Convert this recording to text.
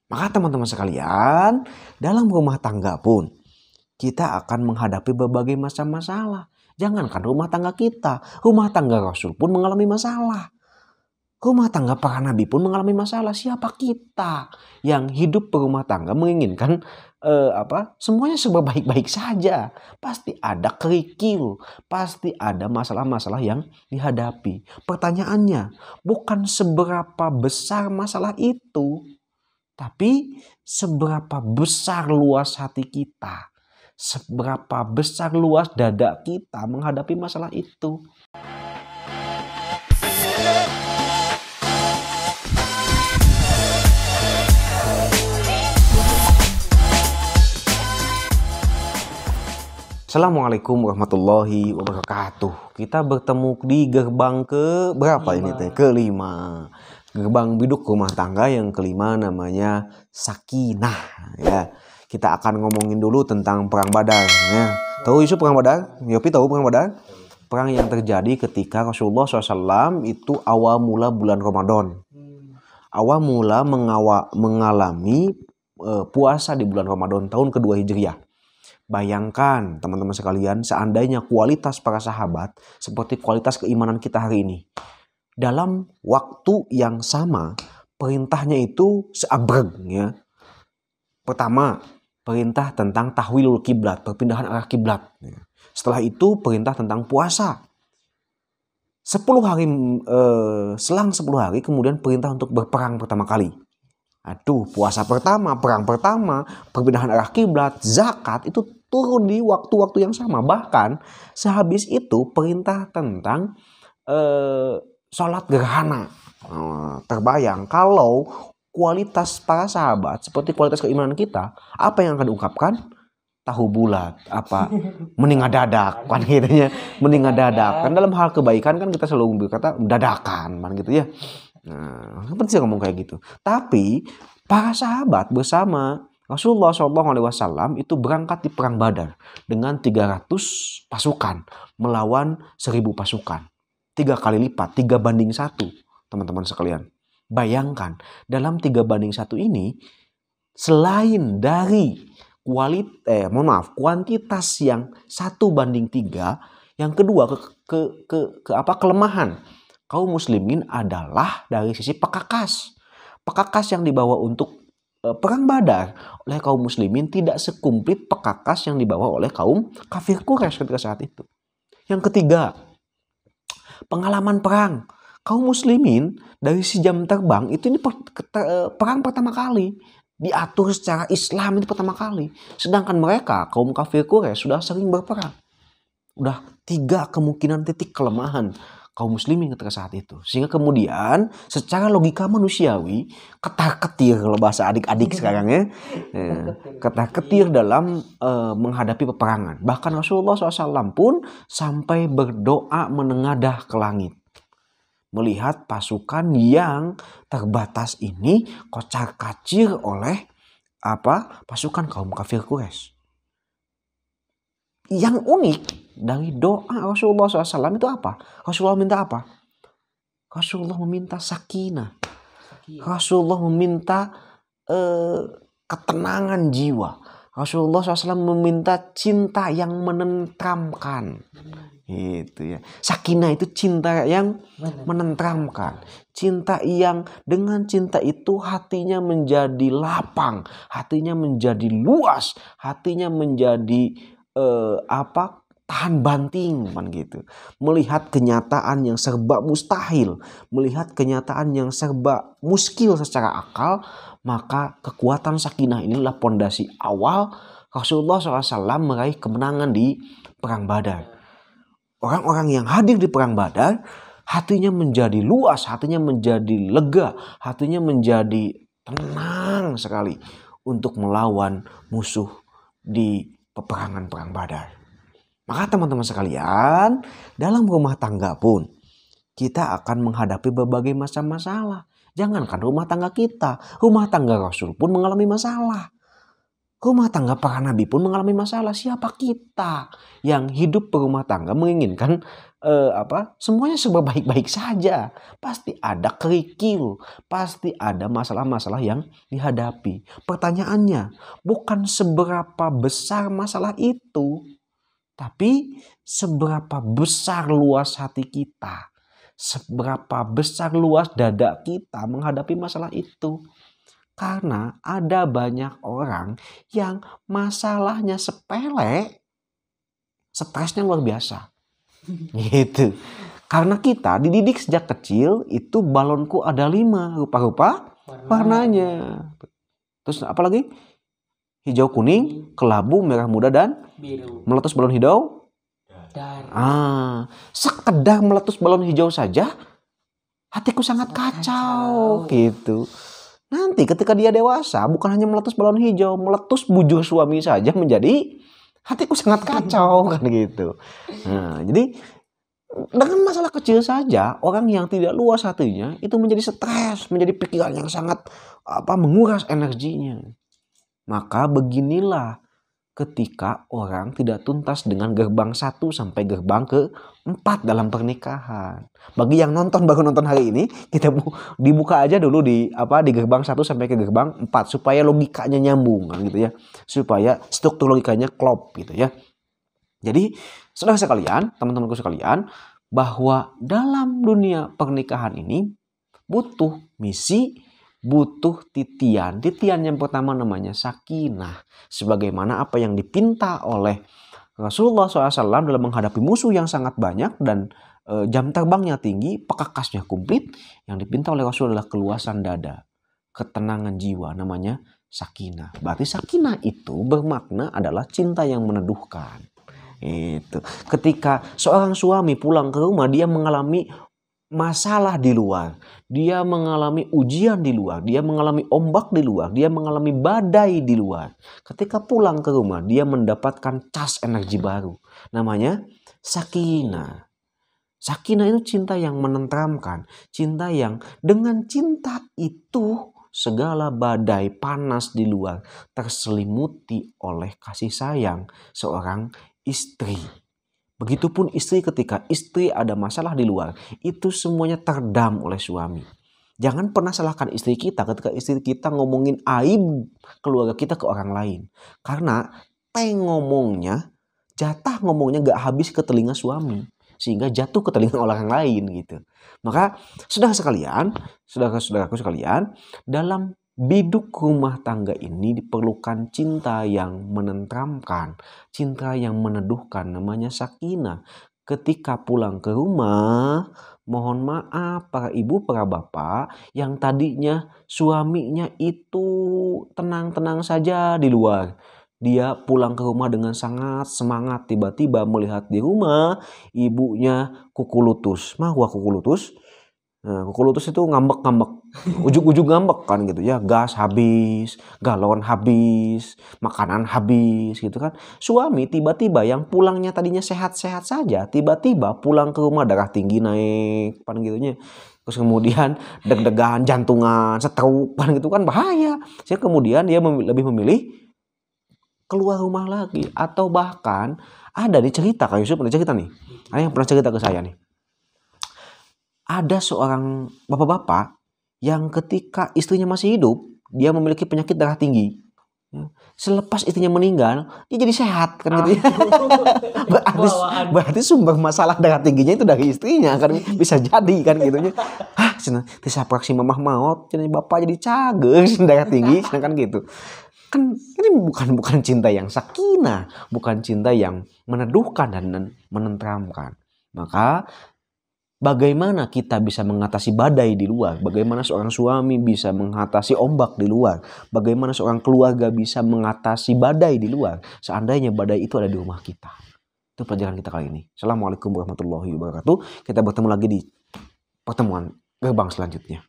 Maka teman-teman sekalian, dalam rumah tangga pun kita akan menghadapi berbagai macam masalah. Jangankan rumah tangga kita, rumah tangga Rasul pun mengalami masalah. Rumah tangga para nabi pun mengalami masalah. Siapa kita yang hidup berumah tangga menginginkan semuanya serba baik-baik saja? Pasti ada kerikil, pasti ada masalah-masalah yang dihadapi. Pertanyaannya bukan seberapa besar masalah itu, tapi seberapa besar luas hati kita, seberapa besar luas dada kita menghadapi masalah itu. Assalamualaikum warahmatullahi wabarakatuh. Kita bertemu di gerbang ke berapa ini teh? Kelima. Gerbang biduk rumah tangga yang kelima namanya sakinah ya. Kita akan ngomongin dulu tentang perang Badar ya. Tahu isu perang Badar? Yopi tahu perang Badar? Perang yang terjadi ketika Rasulullah SAW itu awal mula bulan Ramadan. Awal mula mengalami puasa di bulan Ramadan tahun kedua Hijriah. Bayangkan teman-teman sekalian, seandainya kualitas para sahabat seperti kualitas keimanan kita hari ini. Dalam waktu yang sama, perintahnya itu seabreg ya. Pertama, perintah tentang tahwilul kiblat, perpindahan arah kiblat. Setelah itu perintah tentang puasa. 10 hari selang 10 hari kemudian perintah untuk berperang pertama kali. Aduh, puasa pertama, perang pertama, perpindahan arah kiblat, zakat itu turun di waktu-waktu yang sama. Bahkan sehabis itu perintah tentang sholat gerhana. Terbayang kalau kualitas para sahabat seperti kualitas keimanan kita, apa yang akan diungkapkan? Tahu bulat, apa meninggal dadak kan gitu ya. Meninggal dadak. Kan dalam hal kebaikan kan kita selalu berkata dadakan kan gitu ya. Nah, penting ngomong kayak gitu. Tapi para sahabat bersama Rasulullah SAW itu berangkat di perang Badar dengan 300 pasukan melawan 1000 pasukan. 3 kali lipat, 3 banding 1 teman-teman sekalian. Bayangkan dalam 3 banding 1 ini selain dari kuantitas yang 1 banding 3, yang kedua kelemahan kaum muslimin adalah dari sisi pekakas. Pekakas yang dibawa untuk perang Badar oleh kaum muslimin tidak sekumplit pekakas yang dibawa oleh kaum kafir Quraisy ketika saat itu. Yang ketiga, pengalaman perang. Kaum muslimin dari si jam terbang itu ini perang pertama kali. Diatur secara Islam itu pertama kali. Sedangkan mereka kaum kafir Quraisy sudah sering berperang. Udah 3 kemungkinan titik kelemahan kaum muslimin ketika saat itu. Sehingga kemudian secara logika manusiawi ketar-ketir kalau bahasa adik-adik sekarang ya. Ketar-ketir dalam menghadapi peperangan. Bahkan Rasulullah SAW pun sampai berdoa menengadah ke langit. Melihat pasukan yang terbatas ini kocar-kacir oleh pasukan kaum kafir Quraisy. Yang unik dari doa Rasulullah SAW itu apa? Rasulullah minta apa? Rasulullah meminta sakinah. Rasulullah meminta ketenangan jiwa. Rasulullah SAW meminta cinta yang menenteramkan. Itu ya. Sakinah itu cinta yang menenteramkan. Cinta yang dengan cinta itu hatinya menjadi lapang, hatinya menjadi luas, hatinya menjadi tahan banting kan gitu. Melihat kenyataan yang serba mustahil, melihat kenyataan yang serba muskil secara akal, maka kekuatan sakinah inilah pondasi awal Rasulullah SAW meraih kemenangan di perang Badar. Orang-orang yang hadir di perang Badar hatinya menjadi luas, hatinya menjadi lega, hatinya menjadi tenang sekali untuk melawan musuh di peperangan perang Badar. Maka teman-teman sekalian, dalam rumah tangga pun kita akan menghadapi berbagai macam masalah. Jangankan rumah tangga kita, rumah tangga Rasul pun mengalami masalah. Rumah tangga para nabi pun mengalami masalah. Siapa kita yang hidup berumah tangga menginginkan semuanya serba baik-baik saja? Pasti ada kerikil, pasti ada masalah-masalah yang dihadapi. Pertanyaannya bukan seberapa besar masalah itu, tapi seberapa besar luas hati kita, seberapa besar luas dada kita menghadapi masalah itu. Karena ada banyak orang yang masalahnya sepele, stresnya luar biasa. Gitu. Karena kita dididik sejak kecil, itu balonku ada 5 rupa-rupa warnanya. Terus apa lagi? Hijau, kuning, kelabu, merah muda, dan biru. Meletus balon hijau. Sekedar meletus balon hijau saja, hatiku sangat kacau. Gitu. Nanti ketika dia dewasa, bukan hanya meletus balon hijau, meletus bujur suami saja menjadi hatiku sangat kacau kan gitu. Nah, jadi dengan masalah kecil saja, orang yang tidak luas hatinya itu menjadi stres, menjadi pikiran yang sangat menguras energinya. Maka beginilah ketika orang tidak tuntas dengan gerbang 1 sampai gerbang ke-4 dalam pernikahan. Bagi yang baru nonton hari ini, kita dibuka aja dulu di gerbang 1 sampai ke gerbang 4 supaya logikanya nyambung kan gitu ya. Supaya struktur logikanya klop gitu ya. Jadi, saudara sekalian, teman-temanku sekalian, bahwa dalam dunia pernikahan ini butuh misi, butuh titian. Titian yang pertama namanya sakinah. Sebagaimana apa yang dipinta oleh Rasulullah SAW dalam menghadapi musuh yang sangat banyak dan jam terbangnya tinggi, pekakasnya komplit. Yang dipinta oleh Rasul adalah keluasan dada, ketenangan jiwa, namanya sakinah. Berarti sakinah itu bermakna adalah cinta yang meneduhkan. Itu. Ketika seorang suami pulang ke rumah, dia mengalami masalah di luar, dia mengalami ujian di luar, dia mengalami ombak di luar, dia mengalami badai di luar. Ketika pulang ke rumah, dia mendapatkan cas energi baru, namanya sakinah. Sakinah itu cinta yang menenteramkan, cinta yang dengan cinta itu segala badai panas di luar terselimuti oleh kasih sayang seorang istri. Begitupun istri, ketika istri ada masalah di luar, itu semuanya terdam oleh suami. Jangan pernah salahkan istri kita ketika istri kita ngomongin aib keluarga kita ke orang lain. Karena jatah ngomongnya gak habis ke telinga suami, sehingga jatuh ke telinga orang lain gitu. Maka saudaraku sekalian, dalam biduk rumah tangga ini diperlukan cinta yang menenteramkan, cinta yang meneduhkan, namanya sakinah. Ketika pulang ke rumah, mohon maaf para ibu, para bapak yang tadinya suaminya itu tenang-tenang saja di luar. Dia pulang ke rumah dengan sangat semangat, tiba-tiba melihat di rumah ibunya kuku lutus. Mahwa kuku lutus? Nah, kuku lutus itu ngambek-ngambek, ujung-ujung ngambek kan gitu ya, gas habis, galon habis, makanan habis gitu kan. Suami tiba-tiba yang pulangnya tadinya sehat-sehat saja, tiba-tiba pulang ke rumah darah tinggi naik, pan gitunya. Terus kemudian deg-degan, jantungan, stroke, pan gitu kan bahaya. Sehingga kemudian dia lebih memilih keluar rumah lagi. Atau bahkan ada nih cerita, Kak Yusuf pernah cerita nih, ada yang pernah cerita ke saya nih. Ada seorang bapak-bapak yang ketika istrinya masih hidup, dia memiliki penyakit darah tinggi. Selepas istrinya meninggal, dia jadi sehat kan gitu ya. Berarti sumber masalah darah tingginya itu dari istrinya kan, bisa jadi kan gitu ya. Tisa praksi mamah maut, jadi bapak jadi cager darah tinggi kan gitu. Kan ini bukan cinta yang sakinah, bukan cinta yang meneduhkan dan menenteramkan. Maka bagaimana kita bisa mengatasi badai di luar? Bagaimana seorang suami bisa mengatasi ombak di luar? Bagaimana seorang keluarga bisa mengatasi badai di luar? Seandainya badai itu ada di rumah kita. Itu pelajaran kita kali ini. Assalamualaikum warahmatullahi wabarakatuh. Kita bertemu lagi di pertemuan gerbang selanjutnya.